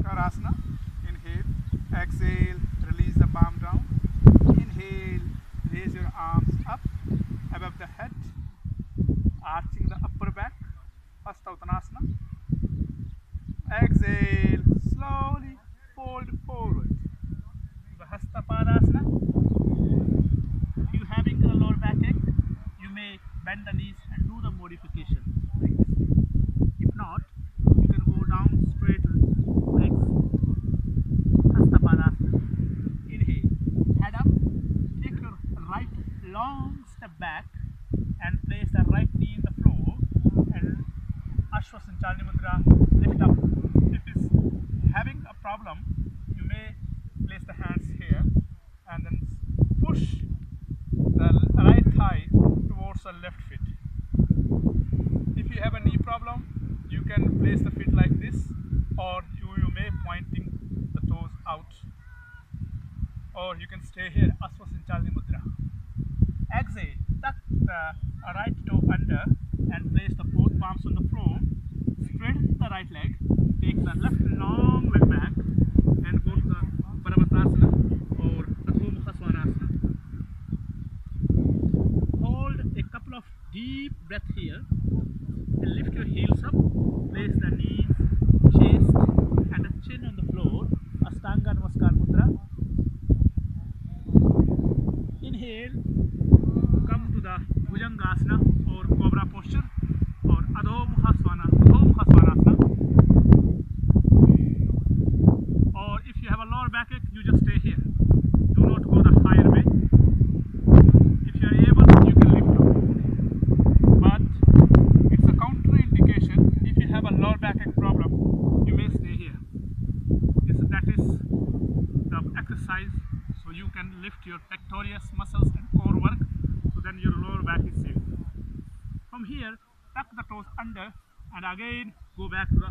Namaskar. Inhale, exhale, release the palm down. Inhale, raise your arms up above the head, arching the upper back. Uttanasana. Exhale, slowly fold forward. Padasana. If you are having a lower backache, you may bend the knees and do the modification like this. If not, you can go down straight legs. Padasana. Inhale, head up, take your right long step back and place the right knee in the floor and Ashwasanchalini Mudra, lift up. If it is having a problem, you may place the hands here and then push the right thigh towards the left foot. If you have a knee problem, you can place the feet like this, or you may pointing the toes out, or you can stay here, Ashwasanchalini Mudra. Exhale, tuck the right toe under and place the both palms on the floor. Straighten the right leg, take the left long leg back and go to the Paramatasana or Adho Svanasana. Hold a couple of deep breaths here and lift your heels up. Place the knees, chest and the chin on the floor. Ashtanga Namaskar Mudra. Inhale, come to the Bhujangasana or Cobra posture or Adho Svanasana. Or if you have a lower backache, you just stay here. Do not go the higher way. If you are able, you can lift up. But it's a contraindication. If you have a lower backache problem, you may stay here. That is the exercise, so you can lift your pectoralis muscles and core work, so then your lower back is safe. From here, tuck the toes under and again go back to the